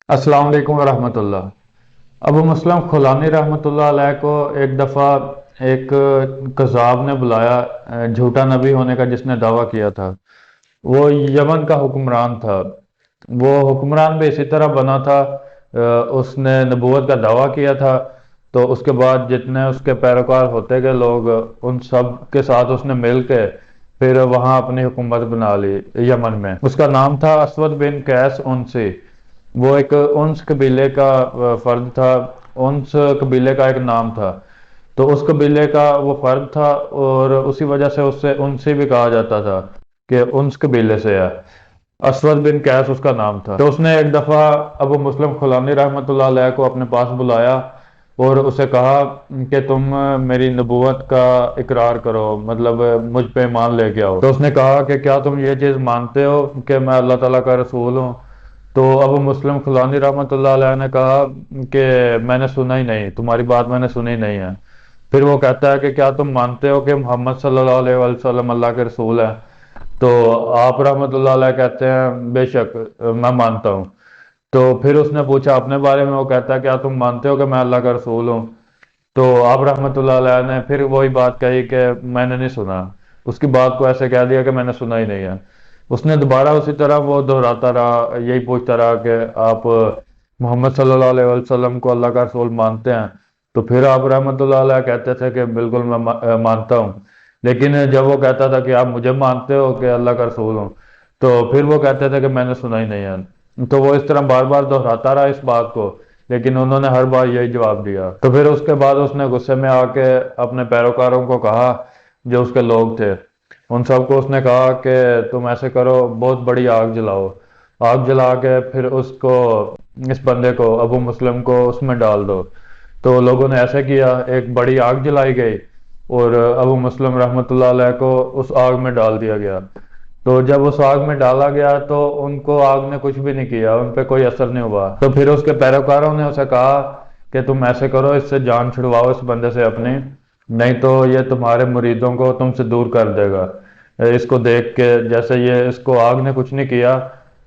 अस्सलाम वालेकुम रहमत अल्लाह। अबू मुस्लिम खुलानी रहमत अल्लाह अलैह को एक दफ़ा एक कज़ाब ने बुलाया, झूठा नबी होने का जिसने दावा किया था। वो यमन का हुक्मरान था। वो हुक्मरान भी इसी तरह बना था। उसने नबूवत का दावा किया था। तो उसके बाद जितने उसके पैरोकार होते गए लोग, उन सब के साथ उसने मिल के फिर वहाँ अपनी हुकूमत बना ली यमन में। उसका नाम था असवद बिन कैस उनसी। वो एक उन्स कबीले का फर्द था। उन्स कबीले का एक नाम था। तो उस कबीले का वो फर्द था, और उसी वजह से उससे उनसे भी कहा जाता था कि उन्स कबीले से है। असवद बिन कैस उसका नाम था। तो उसने एक दफा अबू मुस्लिम खुलानी रहमतुल्लाह अलैह को अपने पास बुलाया और उसे कहा कि तुम मेरी नबूवत का इकरार करो, मतलब मुझ पे ईमान लेके आओ। तो उसने कहा कि क्या तुम ये चीज़ मानते हो कि मैं अल्लाह ताला का रसूल हूँ? तो अबू मुस्लिम खुलानी रहमतुल्लाह अलैह ने कहा कि मैंने सुना ही नहीं, तुम्हारी बात मैंने सुनी नहीं है। फिर वो कहता है कि क्या तुम मानते हो कि मोहम्मद सल्लल्लाहु अलैहि वसल्लम अल्लाह के रसूल है? तो आप रहमतुल्लाह अलैह कहते हैं बेशक मैं मानता हूँ। तो फिर उसने पूछा अपने बारे में, वो कहता है क्या तुम मानते हो कि मैं अल्लाह का रसूल हूँ? तो आप रहमतुल्लाह अलैह ने फिर वही बात कही कि मैंने नहीं सुना। उसकी बात को ऐसे कह दिया कि मैंने सुना ही नहीं है। उसने दोबारा उसी तरह वो दोहराता रहा, यही पूछता रहा कि आप मोहम्मद सल्लल्लाहु अलैहि वसल्लम को अल्लाह का रसूल मानते हैं? तो फिर आप रहमतुल्लाह अलैह कहते थे कि बिल्कुल मैं मानता हूँ। लेकिन जब वो कहता था कि आप मुझे मानते हो कि अल्लाह का रसूल हूँ, तो फिर वो कहते थे कि मैंने सुना ही नहीं है। तो वो इस तरह बार बार दोहराता रहा इस बात को, लेकिन उन्होंने हर बार यही जवाब दिया। तो फिर उसके बाद उसने गुस्से में आके अपने पैरोकारों को कहा, जो उसके लोग थे उन सबको उसने कहा कि तुम ऐसे करो, बहुत बड़ी आग जलाओ। आग जला के फिर उसको, इस बंदे को, अबू मुस्लिम को उसमें डाल दो। तो लोगों ने ऐसे किया, एक बड़ी आग जलाई गई और अबू मुस्लिम रहमतुल्लाह अलैह को उस आग में डाल दिया गया। तो जब उस आग में डाला गया तो उनको आग ने कुछ भी नहीं किया, उन पे कोई असर नहीं हुआ। तो फिर उसके पैरोकारों ने उसे कहा कि तुम ऐसे करो, इससे जान छुड़वाओ इस बंदे से अपनी, नहीं तो ये तुम्हारे मुरीदों को तुमसे दूर कर देगा। इसको देख के जैसे ये इसको आग ने कुछ नहीं किया,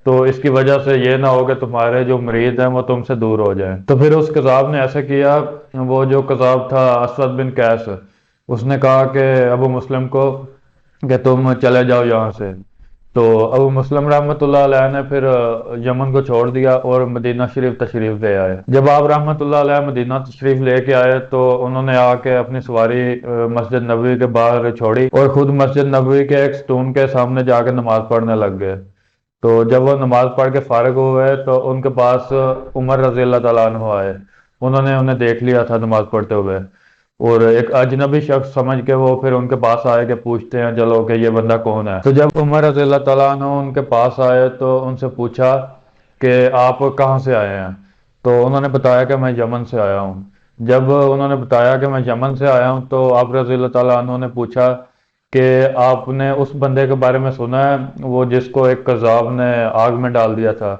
तो इसकी वजह से ये ना हो कि तुम्हारे जो मुरीद हैं वो तुमसे दूर हो जाएं। तो फिर उस कज़ाब ने ऐसे किया। वो जो कज़ाब था असवद बिन कैस, उसने कहा कि अबू मुस्लिम को कि तुम चले जाओ यहाँ से। तो अबू मुस्लिम रहमतुल्लाह अलैह ने फिर यमन को छोड़ दिया और मदीना शरीफ तशरीफ ले आए। जब आप रहमतुल्लाह अलैह मदीना तशरीफ लेके आए तो उन्होंने आके अपनी सवारी मस्जिद नबवी के बाहर छोड़ी और खुद मस्जिद नबवी के एक स्टून के सामने जाके नमाज पढ़ने लग गए। तो जब वो नमाज पढ़ के फारिग हुए तो उनके पास उमर रजी अल्लाह तआला अन्हु आए। उन्होंने उन्हें देख लिया था नमाज पढ़ते हुए, और एक अजनबी शख्स समझ के वो फिर उनके पास आए कि पूछते हैं चलो कि ये बंदा कौन है। तो जब उमर रज़ी अल्लाह तआला अन्हु उनके पास आए तो उनसे पूछा कि आप कहाँ से आए हैं? तो उन्होंने बताया कि मैं यमन से आया हूँ। जब उन्होंने बताया कि मैं यमन से आया हूँ तो आप रज़ी अल्लाह तआला अन्हु ने पूछा कि आपने उस बंदे के बारे में सुना है, वो जिसको एक कज़ाब ने आग में डाल दिया था?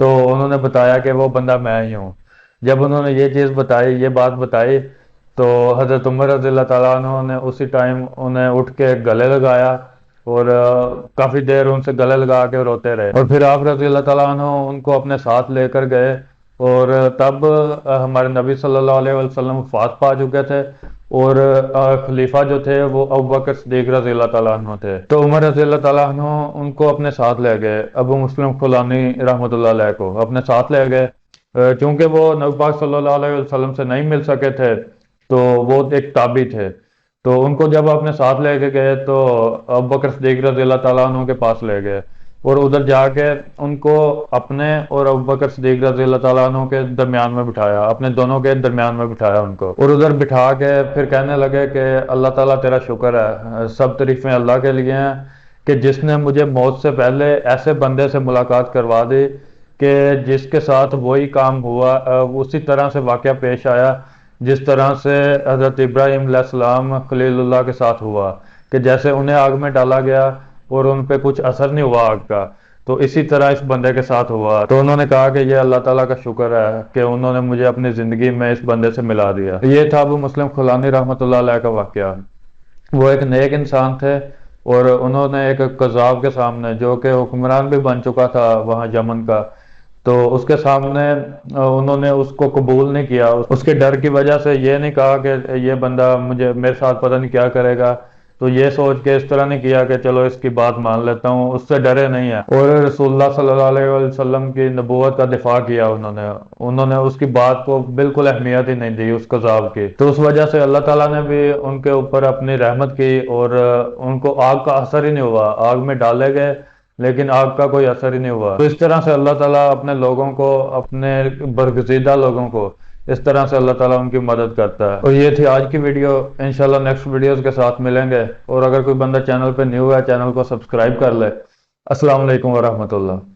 तो उन्होंने बताया कि वो बंदा मैं ही हूँ। जब उन्होंने ये चीज़ बताई, ये बात बताई, तो हज़रत उमर रज़ियल्लाहु ताला अन्हु ने उसी टाइम उन्हें उठ के गले लगाया और काफ़ी देर उनसे गले लगा के रोते रहे। और फिर आप रज़ियल्लाहु ताला अन्हु उनको अपने साथ लेकर गए, और तब हमारे नबी सल्लल्लाहु अलैहि वसल्लम वफ़ात पा चुके थे, और खलीफा जो थे वो अबू बकर सिद्दीक रज़ियल्लाहु ताला अन्हु थे। तो उमर रज़ियल्लाहु ताला अन्हु उनको अपने साथ ले गए, अबू मुस्लिम खुलानी रहमतुल्लाह अलैह को अपने साथ ले गए। चूंकि वो नबी पाक सल्लल्लाहु अलैहि वसल्लम से नहीं मिल सके थे, तो वो एक ताबी थे। तो उनको जब अपने साथ लेके गए तो अबू बकर सिद्दीक रज़ियल्लाहु ताला अन्हु के पास ले गए, और उधर जाके उनको अपने और अबू बकर सिद्दीक रज़ियल्लाहु ताला अन्हु के दरमियान में बिठाया, अपने दोनों के दरमियान में बिठाया उनको, और उधर बिठा के फिर कहने लगे कि अल्लाह ताला तेरा शुक्र है, सब तारीफें अल्लाह के लिए हैं कि जिसने मुझे मौत से पहले ऐसे बंदे से मुलाकात करवा दी कि जिसके साथ वही काम हुआ, उसी तरह से वाक़या पेश आया जिस तरह से हज़रत इब्राहीम अलैहिस्सलाम खलीलुल्लाह के साथ हुआ, कि जैसे उन्हें आग में डाला गया और उन पे कुछ असर नहीं हुआ आग का, तो इसी तरह इस बंदे के साथ हुआ। तो उन्होंने कहा कि ये अल्लाह ताला का शुक्र है कि उन्होंने मुझे अपनी ज़िंदगी में इस बंदे से मिला दिया। ये था अबू मुस्लिम खुलानी रहमतुल्लाह अलैह का वाक़या। वो एक नेक इंसान थे, और उन्होंने एक कज़ाब के सामने, जो कि हुक्मरान भी बन चुका था वहाँ यमन का, تو اس کے سامنے انہوں نے اس کو قبول نہیں کیا، اس کے ڈر کی وجہ سے یہ نہیں کہا کہ یہ بندہ مجھے میرے ساتھ پتہ نہیں کیا کرے گا، تو یہ سوچ کے اس طرح نہیں کیا کہ چلو اس کی بات مان لیتا ہوں، اس سے ڈرے نہیں ہے، اور رسول اللہ صلی اللہ علیہ وسلم کی نبوت کا دفاع کیا انہوں نے اس کی بات کو بالکل اہمیت ہی نہیں دی اس قذاب کی، تو اس وجہ سے اللہ تعالیٰ نے بھی ان کے اوپر اپنی رحمت کی، اور ان کو آگ کا اثر ہی نہیں ہوا، آگ میں ڈالے گئے لیکن آگ کا کوئی اثر ہی نہیں ہوا۔ تو اس طرح سے اللہ تعالیٰ اپنے لوگوں کو، اپنے برگزیدہ لوگوں کو، اس طرح سے اللہ تعالیٰ ان کی مدد کرتا ہے۔ اور یہ تھی آج کی ویڈیو، انشاءاللہ نیکسٹ ویڈیوز کے ساتھ ملیں گے، اور اگر کوئی بندہ چینل پہ نیو ہے چینل کو سبسکرائب کر لے۔ السلام علیکم ورحمۃ اللہ۔